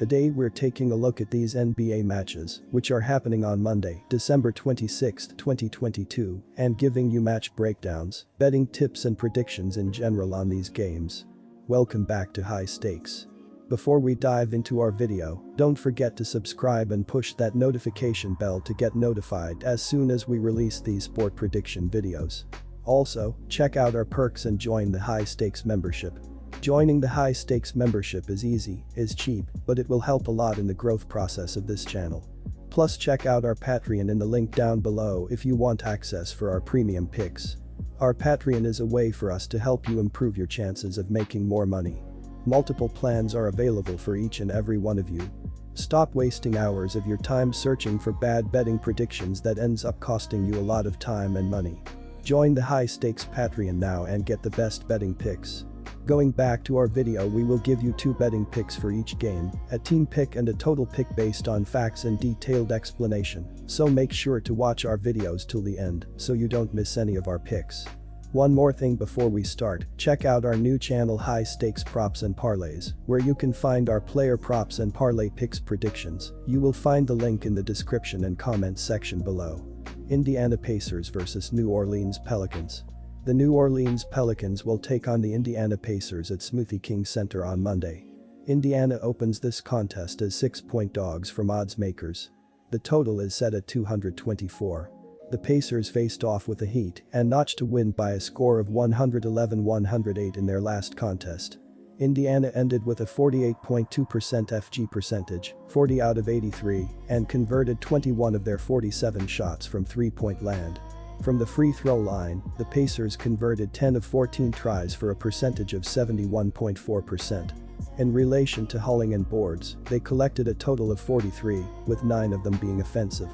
Today we're taking a look at these NBA matches, which are happening on Monday, December 26, 2022, and giving you match breakdowns, betting tips and predictions in general on these games. Welcome back to High Stakes. Before we dive into our video, don't forget to subscribe and push that notification bell to get notified as soon as we release these sport prediction videos. Also, check out our perks and join the High Stakes membership. Joining the High Stakes membership is easy, is cheap, but it will help a lot in the growth process of this channel. Plus check out our Patreon in the link down below if you want access for our premium picks. Our Patreon is a way for us to help you improve your chances of making more money. Multiple plans are available for each and every one of you. Stop wasting hours of your time searching for bad betting predictions that ends up costing you a lot of time and money. Join the High Stakes Patreon now and get the best betting picks. Going back to our video, we will give you 2 betting picks for each game, a team pick and a total pick based on facts and detailed explanation, so make sure to watch our videos till the end so you don't miss any of our picks. One more thing before we start, check out our new channel High Stakes Props and Parlays, where you can find our player props and parlay picks predictions. You will find the link in the description and comments section below. Indiana Pacers vs New Orleans Pelicans. The New Orleans Pelicans will take on the Indiana Pacers at Smoothie King Center on Monday. Indiana opens this contest as 6-point dogs from odds makers. The total is set at 224. The Pacers faced off with the Heat and notched a win by a score of 111-108 in their last contest. Indiana ended with a 48.2% FG percentage, 40 out of 83, and converted 21 of their 47 shots from three-point land. From the free throw line, the Pacers converted 10 of 14 tries for a percentage of 71.4%. In relation to hauling and boards, they collected a total of 43, with 9 of them being offensive.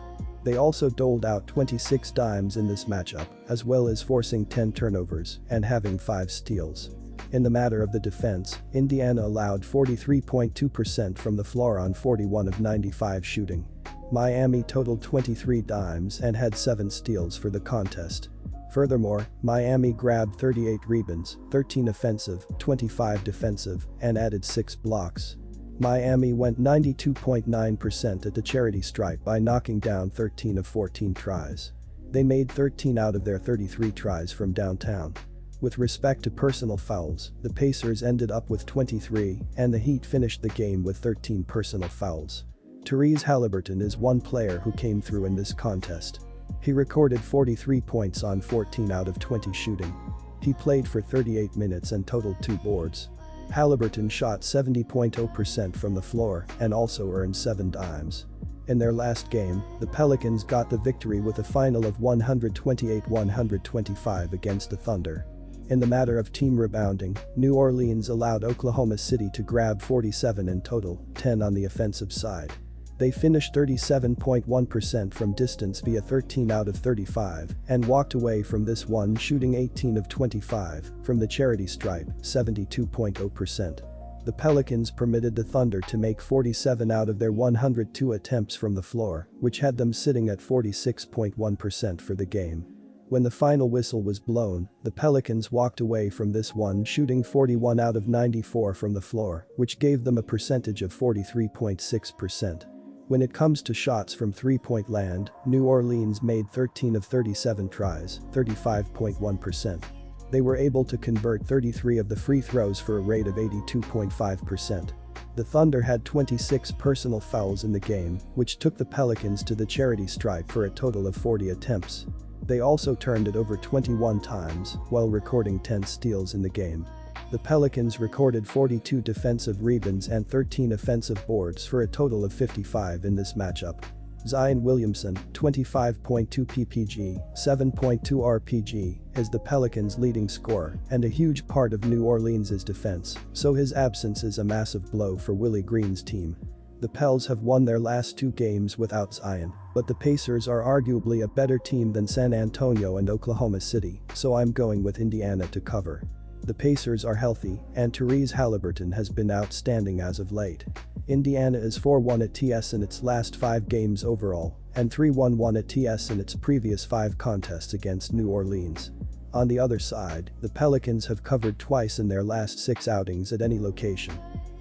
They also doled out 26 dimes in this matchup, as well as forcing 10 turnovers and having 5 steals. In the matter of the defense, Indiana allowed 43.2% from the floor on 41 of 95 shooting. Miami totaled 23 dimes and had 7 steals for the contest. Furthermore, Miami grabbed 38 rebounds, 13 offensive, 25 defensive, and added 6 blocks. Miami went 92.9% at the charity stripe by knocking down 13 of 14 tries. They made 13 out of their 33 tries from downtown. With respect to personal fouls, the Pacers ended up with 23, and the Heat finished the game with 13 personal fouls. Tyrese Haliburton is one player who came through in this contest. He recorded 43 points on 14 out of 20 shooting. He played for 38 minutes and totaled 2 boards. Haliburton shot 70.0% from the floor and also earned 7 dimes. In their last game, the Pelicans got the victory with a final of 128-125 against the Thunder. In the matter of team rebounding, New Orleans allowed Oklahoma City to grab 47 in total, 10 on the offensive side. They finished 37.1% from distance via 13 out of 35 and walked away from this one shooting 18 of 25 from the charity stripe, 72.0%. The Pelicans permitted the Thunder to make 47 out of their 102 attempts from the floor, which had them sitting at 46.1% for the game. When the final whistle was blown, the Pelicans walked away from this one shooting 41 out of 94 from the floor, which gave them a percentage of 43.6%. When it comes to shots from three-point land, New Orleans made 13 of 37 tries, 35.1%. They were able to convert 33 of the free throws for a rate of 82.5%. The Thunder had 26 personal fouls in the game, which took the Pelicans to the charity stripe for a total of 40 attempts. They also turned it over 21 times, while recording 10 steals in the game. The Pelicans recorded 42 defensive rebounds and 13 offensive boards for a total of 55 in this matchup. Zion Williamson, 25.2 ppg, 7.2 rpg, is the Pelicans' leading scorer and a huge part of New Orleans' defense, so his absence is a massive blow for Willie Green's team. The Pels have won their last 2 games without Zion, but the Pacers are arguably a better team than San Antonio and Oklahoma City, so I'm going with Indiana to cover. The Pacers are healthy, and Tyrese Haliburton has been outstanding as of late. Indiana is 4-1 at TS in its last 5 games overall, and 3-1-1 at TS in its previous 5 contests against New Orleans. On the other side, the Pelicans have covered twice in their last 6 outings at any location.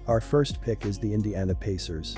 Our first pick is the Indiana Pacers.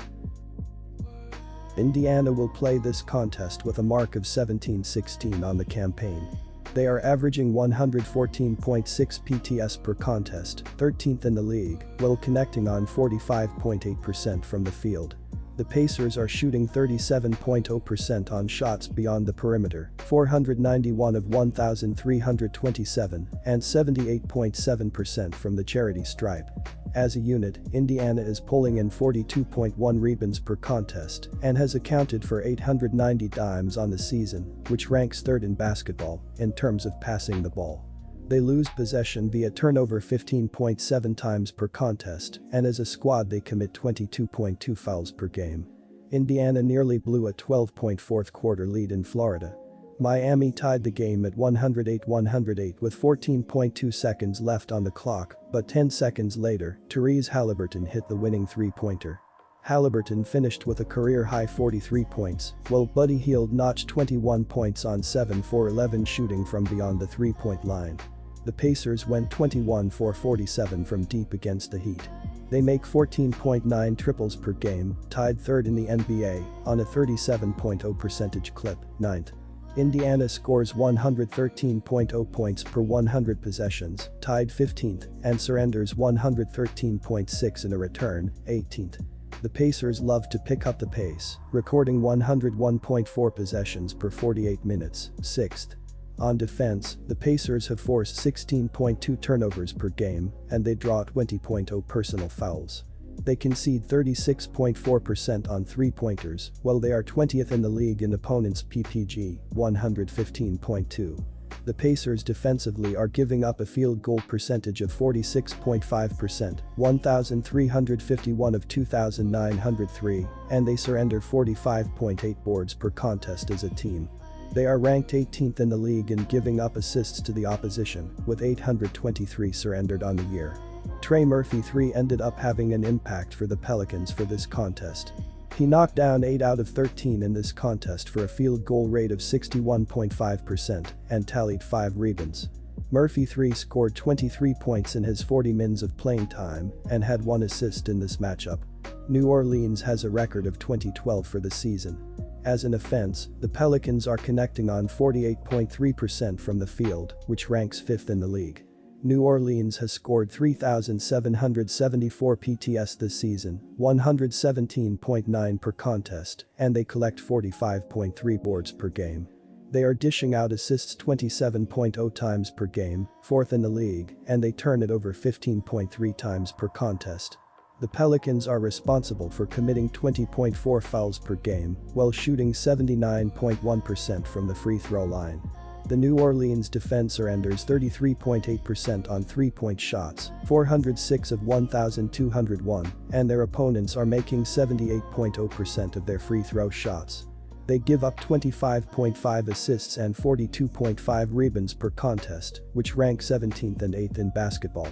Indiana will play this contest with a mark of 17-16 on the campaign. They are averaging 114.6 PTS per contest, 13th in the league, while connecting on 45.8% from the field. The Pacers are shooting 37.0% on shots beyond the perimeter, 491 of 1,327, and 78.7% from the charity stripe. As a unit, Indiana is pulling in 42.1 rebounds per contest and has accounted for 890 dimes on the season, which ranks third in basketball in terms of passing the ball. They lose possession via turnover 15.7 times per contest, and as a squad they commit 22.2 fouls per game. Indiana nearly blew a 12-point fourth-quarter lead in Florida. Miami tied the game at 108-108 with 14.2 seconds left on the clock, but 10 seconds later, Tyrese Haliburton hit the winning three-pointer. Haliburton finished with a career-high 43 points, while Buddy Hield notched 21 points on 7 for 11 shooting from beyond the three-point line. The Pacers went 21 for 47 from deep against the Heat. They make 14.9 triples per game, tied third in the NBA, on a 37.0 percentage clip, 9th. Indiana scores 113.0 points per 100 possessions, tied 15th, and surrenders 113.6 in a return, 18th. The Pacers love to pick up the pace, recording 101.4 possessions per 48 minutes, 6th. On defense, the Pacers have forced 16.2 turnovers per game, and they draw 20.0 personal fouls. They concede 36.4% on three-pointers, while they are 20th in the league in opponents' PPG, 115.2. The Pacers defensively are giving up a field goal percentage of 46.5%, 1,351 of 2,903, and they surrender 45.8 boards per contest as a team. They are ranked 18th in the league in giving up assists to the opposition, with 823 surrendered on the year. Trey Murphy III ended up having an impact for the Pelicans for this contest. He knocked down 8 out of 13 in this contest for a field goal rate of 61.5% and tallied 5 rebounds. Murphy III scored 23 points in his 40 minutes of playing time and had 1 assist in this matchup. New Orleans has a record of 20-12 for the season. As an offense, the Pelicans are connecting on 48.3% from the field, which ranks 5th in the league. New Orleans has scored 3,774 PTS this season, 117.9 per contest, and they collect 45.3 boards per game. They are dishing out assists 27.0 times per game, 4th in the league, and they turn it over 15.3 times per contest. The Pelicans are responsible for committing 20.4 fouls per game, while shooting 79.1% from the free throw line. The New Orleans defense surrenders 33.8% on three-point shots, 406 of 1,201, and their opponents are making 78.0% of their free throw shots. They give up 25.5 assists and 42.5 rebounds per contest, which rank 17th and 8th in basketball.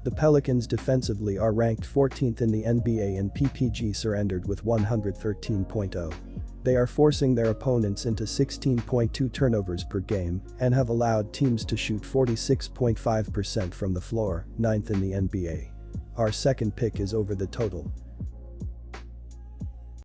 The Pelicans defensively are ranked 14th in the NBA in PPG surrendered with 113.0. They are forcing their opponents into 16.2 turnovers per game and have allowed teams to shoot 46.5% from the floor, 9th in the NBA. Our second pick is over the total.